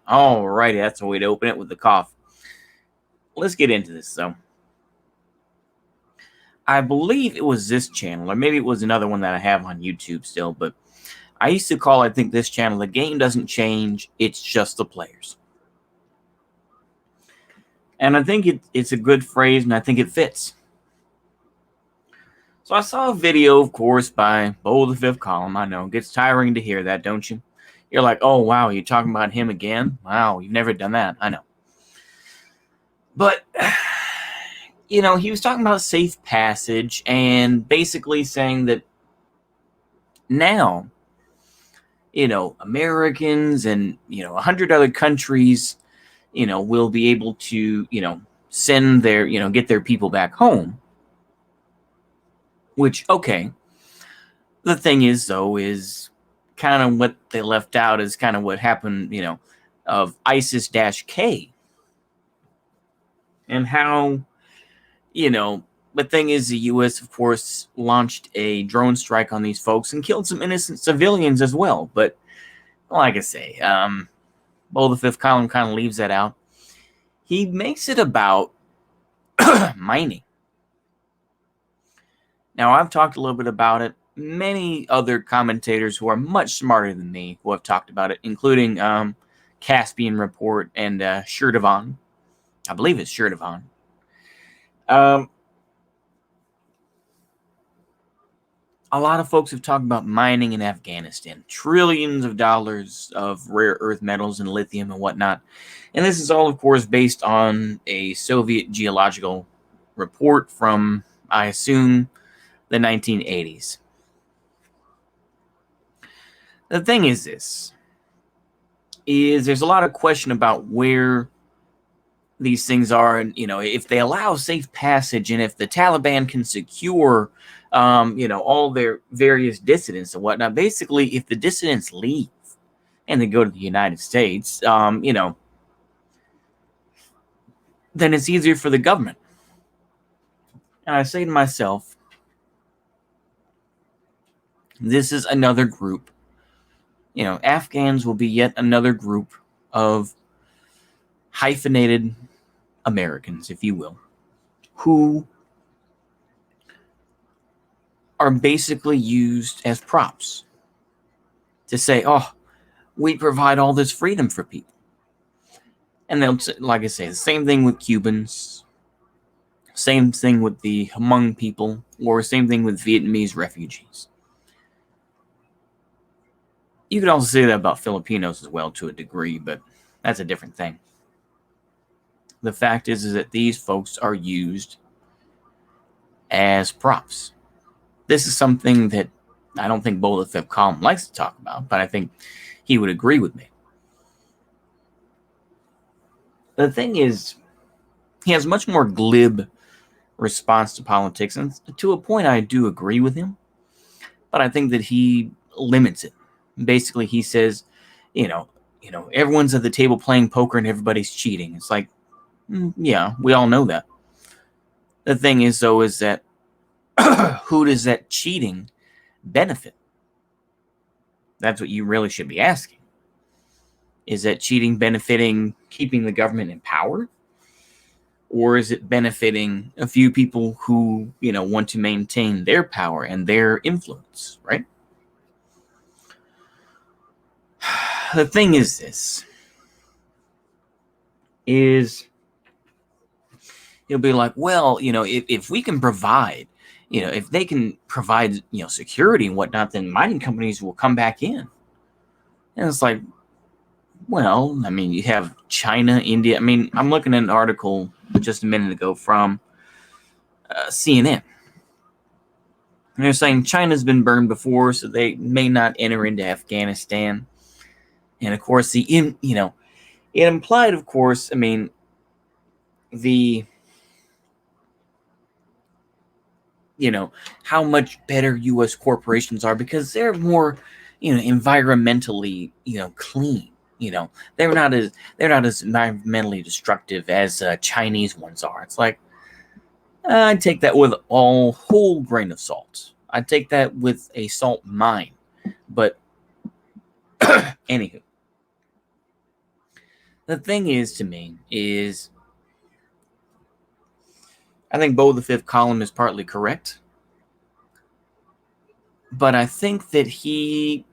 Alrighty, that's the way to open it, with the cough. Let's get into this. So, I believe it was this channel, or maybe it was another one that I have on YouTube still, but I used to call, I think, this channel, "The Game Doesn't Change, It's Just the Players." And I think it's a good phrase, and I think it fits. So I saw a video, of course, by Bo the Fifth Column. I know, it gets tiring to hear that, don't you? You're like, oh, wow, you're talking about him again? Wow, you've never done that. I know. But, he was talking about safe passage and basically saying that now, Americans and, 100 other countries, will be able to, send their, get their people back home. Which, okay. The thing is, though, is kind of what they left out is kind of what happened, of ISIS-K. And how, the thing is, the U.S., of course, launched a drone strike on these folks and killed some innocent civilians as well. But, like I say, Bo the Fifth Column kind of leaves that out. He makes it about mining. Now, I've talked a little bit about it. Many other commentators who are much smarter than me who have talked about it, including Caspian Report and Shirdavan. I believe it's Shirdavan. A lot of folks have talked about mining in Afghanistan. Trillions of dollars of rare earth metals and lithium and whatnot. And this is all, of course, based on a Soviet geological report from, I assume, the 1980s. The thing is this, is there's a lot of question about where these things are, and, if they allow safe passage and if the Taliban can secure, all their various dissidents and whatnot. Basically, if the dissidents leave and they go to the United States, then it's easier for the government. And I say to myself, this is another group. Afghans will be yet another group of hyphenated Americans, if you will, who are basically used as props to say, oh, we provide all this freedom for people. And they'll, like I say, the same thing with Cubans, same thing with the Hmong people, or same thing with Vietnamese refugees. You could also say that about Filipinos as well, to a degree, but that's a different thing. The fact is that these folks are used as props. This is something that I don't think Bo the Fifth Column likes to talk about, but I think he would agree with me. The thing is, he has much more glib response to politics, and to a point I do agree with him, but I think that he limits it. Basically, he says, everyone's at the table playing poker and everybody's cheating. It's like, yeah, we all know that. The thing is, though, is that who does that cheating benefit? That's what you really should be asking. Is that cheating benefiting keeping the government in power? Or is it benefiting a few people who, want to maintain their power and their influence, right? The thing is this, is he'll be like, well, if we can provide, if they can provide, security and whatnot, then mining companies will come back in. And it's like, well, I mean, you have China, India. I mean, I'm looking at an article just a minute ago from CNN. And they're saying China's been burned before, so they may not enter into Afghanistan. And of course, it implied, of course, I mean, how much better U.S. corporations are because they're more, environmentally, clean. They're not as environmentally destructive as Chinese ones are. It's like, I take that with a whole grain of salt. I take that with a salt mine. But anywho, the thing is, to me, is I think Bo the Fifth column is partly correct, but I think that he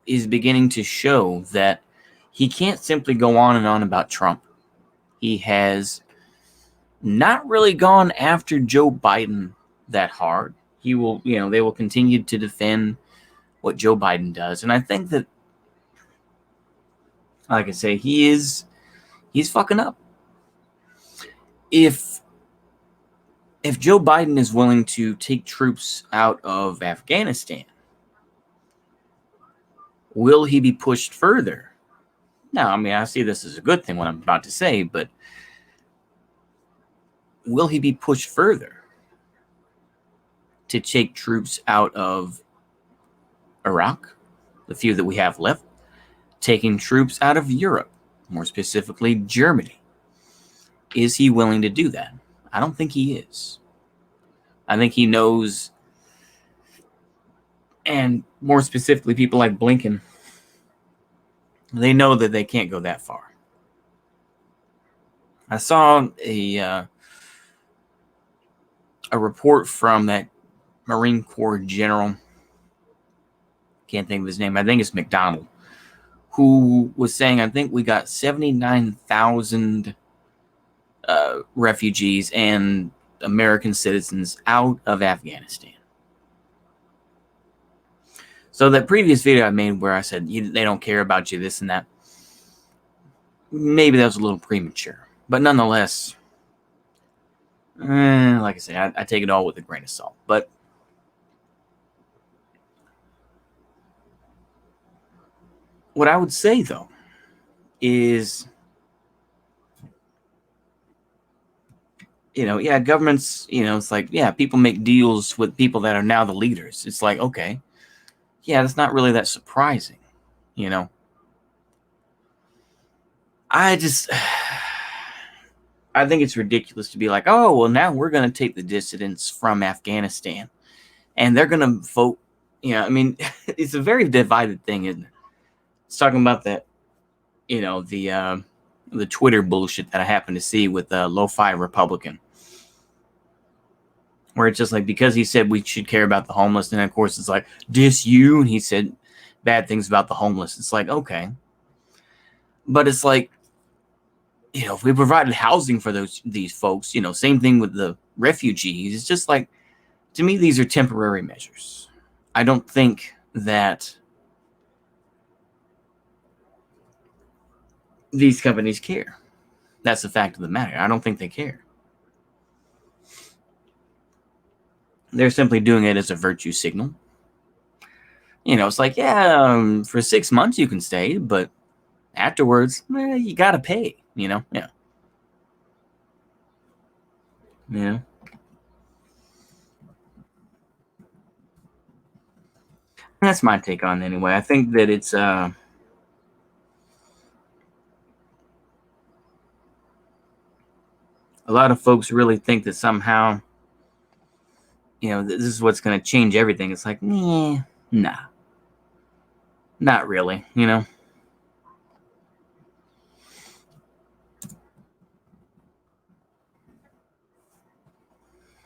is beginning to show that he can't simply go on and on about Trump. He has not really gone after Joe Biden that hard. He will, they will continue to defend what Joe Biden does. And I think that, like I say, he's fucking up. If Joe Biden is willing to take troops out of Afghanistan, will he be pushed further? Now, I mean, I see this as a good thing, what I'm about to say, but will he be pushed further to take troops out of Iraq, the few that we have left, taking troops out of Europe, more specifically Germany? Is he willing to do that? I don't think he is. I think he knows, and more specifically people like Blinken, they know that they can't go that far. I saw a report from that Marine Corps general, can't think of his name, I think it's McDonald, who was saying, I think we got 79,000 refugees and American citizens out of Afghanistan. So that previous video I made where I said they don't care about you, this and that, maybe that was a little premature. But nonetheless, like I say, I take it all with a grain of salt. But what I would say, though, is, governments, it's like, people make deals with people that are now the leaders. It's like, okay, that's not really that surprising, I think it's ridiculous to be like, oh, well, now we're going to take the dissidents from Afghanistan and they're going to vote. It's a very divided thing, isn't it? It's talking about that, the Twitter bullshit that I happened to see with a lo-fi Republican, where it's just like, because he said we should care about the homeless, and of course it's like, diss you, and he said bad things about the homeless. It's like, okay. But it's like, if we provided housing for these folks, same thing with the refugees. It's just like, to me, these are temporary measures. I don't think that these companies care. That's the fact of the matter. I don't think they care. They're simply doing it as a virtue signal. It's like, for 6 months you can stay, but afterwards, you gotta pay, Yeah. That's my take on it anyway. I think that it's a lot of folks really think that somehow, this is what's going to change everything. It's like, nah, not really,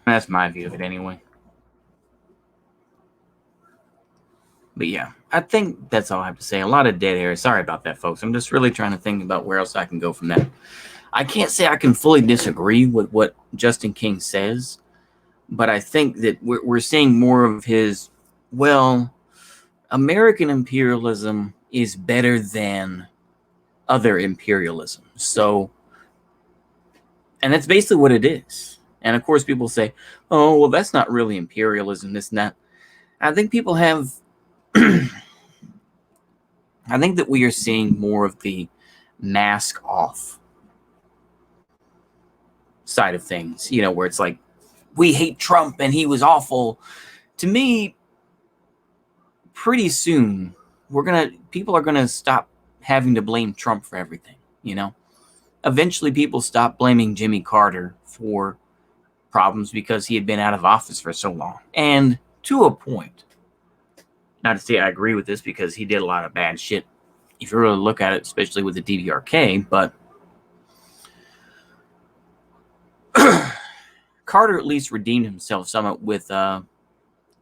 That's my view of it anyway. But I think that's all I have to say. A lot of dead air. Sorry about that, folks. I'm just really trying to think about where else I can go from that. I can't say I can fully disagree with what Justin King says, but I think that we're seeing more of his, American imperialism is better than other imperialism. So, and that's basically what it is. And of course, people say, oh, well, that's not really imperialism, this and that. I think people have, I think that we are seeing more of the mask off side of things, where it's like, we hate Trump and he was awful. To me, pretty soon, people are gonna stop having to blame Trump for everything, Eventually, people stop blaming Jimmy Carter for problems because he had been out of office for so long. And to a point, not to say I agree with this because he did a lot of bad shit, if you really look at it, especially with the DVRK, but Carter at least redeemed himself somewhat with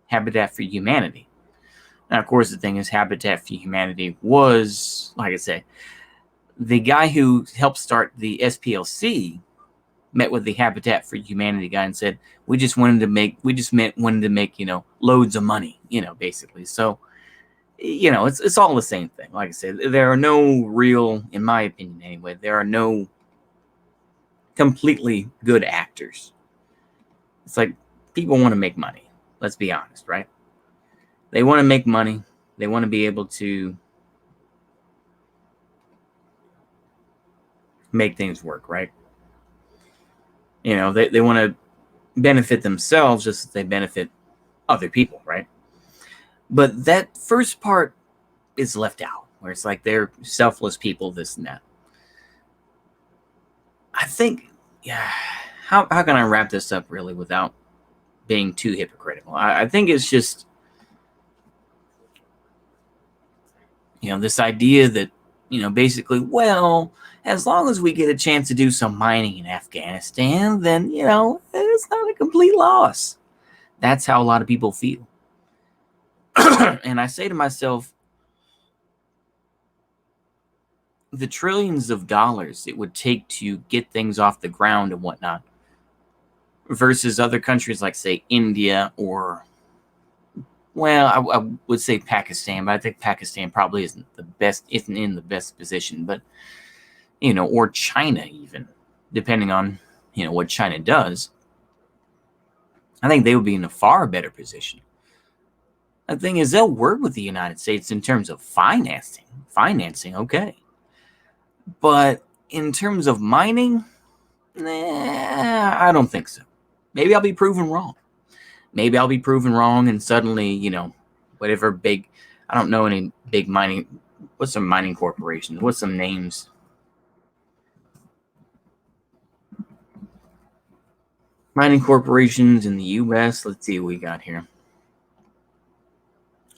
Habitat for Humanity. Now, of course, the thing is, Habitat for Humanity was, like I say, the guy who helped start the SPLC met with the Habitat for Humanity guy and said, we just wanted to make, loads of money, basically. So, it's all the same thing. Like I said, there are no real, in my opinion anyway, there are no completely good actors. It's like people want to make money. Let's be honest, right? They want to make money. They want to be able to make things work, right? They want to benefit themselves just as they benefit other people, right? But that first part is left out, where it's like they're selfless people, this and that. I think, how can I wrap this up really without being too hypocritical? I think it's just, this idea that, basically, well, as long as we get a chance to do some mining in Afghanistan, then, it's not a complete loss. That's how a lot of people feel. And I say to myself, the trillions of dollars it would take to get things off the ground and whatnot versus other countries like, say, India or, well, I would say Pakistan, but I think Pakistan probably isn't in the best position, but, or China even, depending on, what China does. I think they would be in a far better position. The thing is, they'll work with the United States in terms of financing, okay. But in terms of mining, I don't think so. Maybe I'll be proven wrong. And suddenly, whatever big, I don't know any big mining, what's some mining corporations? What's some names? Mining corporations in the U.S. Let's see what we got here.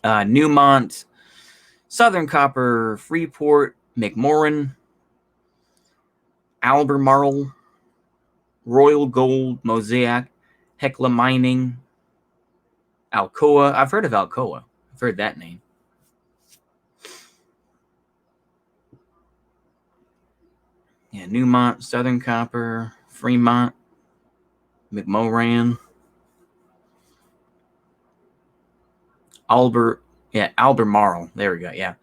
Newmont, Southern Copper, Freeport, McMoran, Albemarle, Royal Gold, Mosaic, Hecla Mining, Alcoa. I've heard of Alcoa. I've heard that name. Yeah, Newmont, Southern Copper, Fremont, McMoran, Albemarle. There we go. Yeah,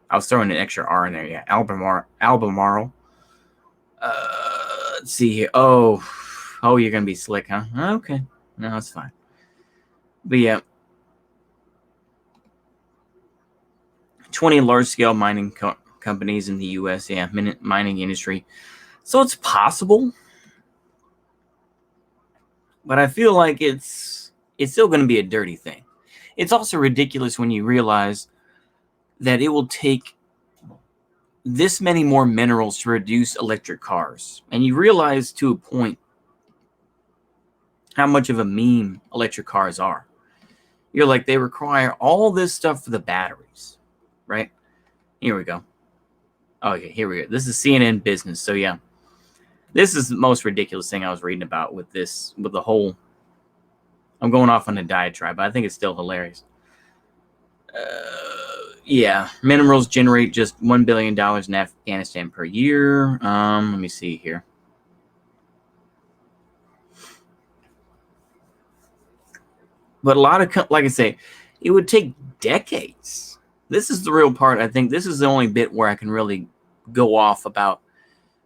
I was throwing an extra R in there. Yeah, Albemarle. Let's see here. Oh, you're gonna be slick, huh? Okay, no, that's fine. But yeah, 20 large-scale mining companies in the U.S. Yeah, mining industry. So it's possible, but I feel like it's still going to be a dirty thing. It's also ridiculous when you realize that it will take this many more minerals to produce electric cars. And you realize to a point how much of a meme electric cars are. You're like, they require all this stuff for the batteries, right? Here we go. Okay, here we go. This is CNN Business. So yeah, this is the most ridiculous thing I was reading about with the whole, I'm going off on a diatribe, but I think it's still hilarious. Yeah, minerals generate just $1 billion in Afghanistan per year. Let me see here. But a lot of, like I say, it would take decades. This is the real part. I think this is the only bit where I can really go off about,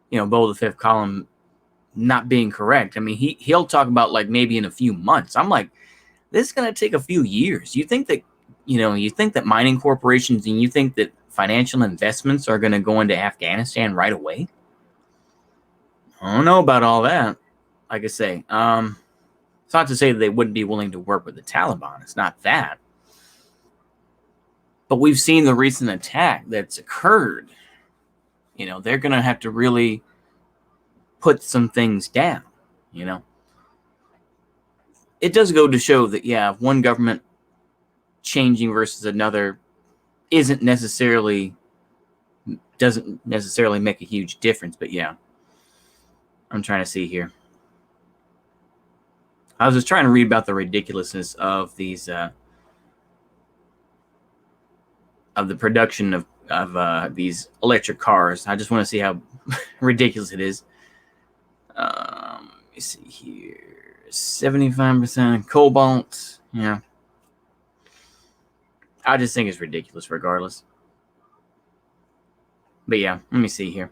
Beau the Fifth Column not being correct. I mean, he'll talk about like maybe in a few months. I'm like, this is going to take a few years. You think that mining corporations and you think that financial investments are going to go into Afghanistan right away? I don't know about all that. Like I say, it's not to say that they wouldn't be willing to work with the Taliban. It's not that. But we've seen the recent attack that's occurred. They're going to have to really put some things down, It does go to show that, yeah, one government changing versus another doesn't necessarily make a huge difference. But yeah, I'm trying to see here. I was just trying to read about the ridiculousness of these of the production of these electric cars. I just want to see how ridiculous it is. Let me see here. 75% cobalt. Yeah. I just think it's ridiculous regardless. But yeah, let me see here.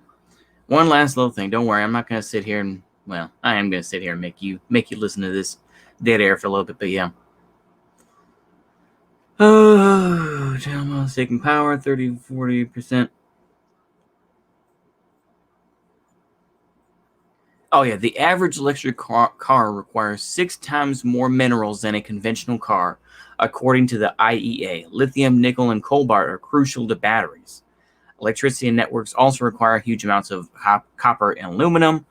One last little thing. Don't worry, I'm not going to sit here and, well, I am going to sit here and make you listen to this dead air for a little bit, but yeah. Oh, download taking power, 30-40%. Oh yeah, the average electric car requires 6 times more minerals than a conventional car, according to the IEA. Lithium, nickel, and cobalt are crucial to batteries. Electricity networks also require huge amounts of copper and aluminum,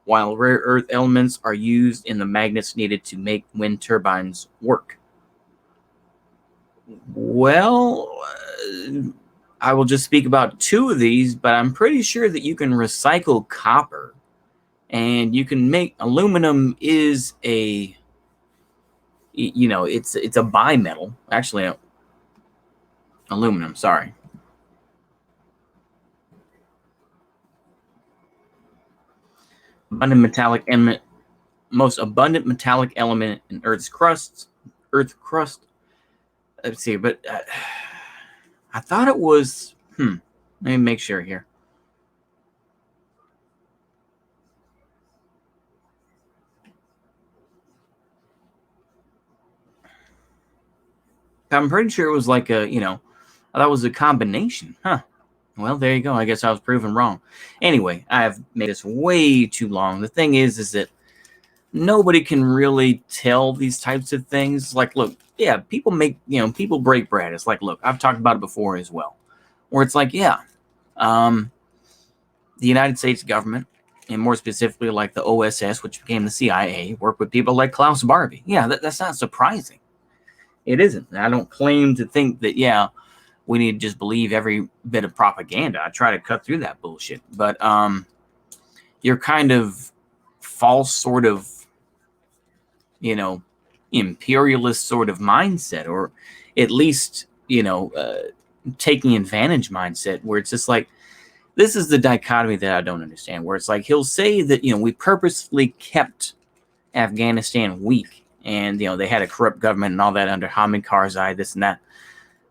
while rare earth elements are used in the magnets needed to make wind turbines work. Well, I will just speak about 2 of these, but I'm pretty sure that you can recycle copper. And you can make aluminum is a, it's a bimetal. Actually, aluminum. Sorry. Abundant metallic element, most abundant metallic element in Earth's crust. Earth crust. Let's see, but I thought it was. Let me make sure here. I'm pretty sure it was like a, that was a combination. Huh. Well, there you go. I guess I was proven wrong. Anyway, I've made this way too long. The thing is that nobody can really tell these types of things. Like, look, yeah, people make, people break bread. It's like, look, I've talked about it before as well, where it's like, yeah, the United States government, and more specifically like the OSS, which became the CIA, work with people like Klaus Barbie. Yeah, that's not surprising. It isn't. I don't claim to think that, yeah, we need to just believe every bit of propaganda. I try to cut through that bullshit. But your kind of false sort of, imperialist sort of mindset, or at least, taking advantage mindset, where it's just like, this is the dichotomy that I don't understand, where it's like he'll say that, we purposefully kept Afghanistan weak, and, they had a corrupt government and all that under Hamid Karzai, this and that.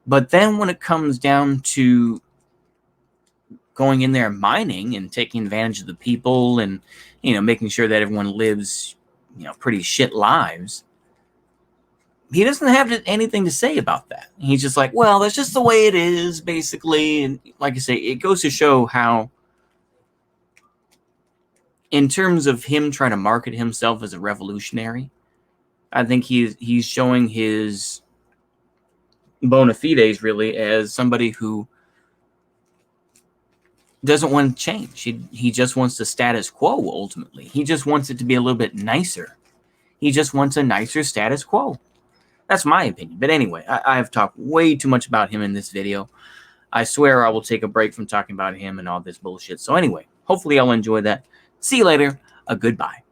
But then when it comes down to going in there mining and taking advantage of the people and, making sure that everyone lives, pretty shit lives, he doesn't have anything to say about that. He's just like, well, that's just the way it is, basically. And like I say, it goes to show how, in terms of him trying to market himself as a revolutionary, I think he's showing his bona fides really as somebody who doesn't want to change. He just wants the status quo. Ultimately, he just wants it to be a little bit nicer. He just wants a nicer status quo. That's my opinion. But anyway, I have talked way too much about him in this video. I swear I will take a break from talking about him and all this bullshit. So anyway, hopefully y'all enjoy that. See you later. Goodbye.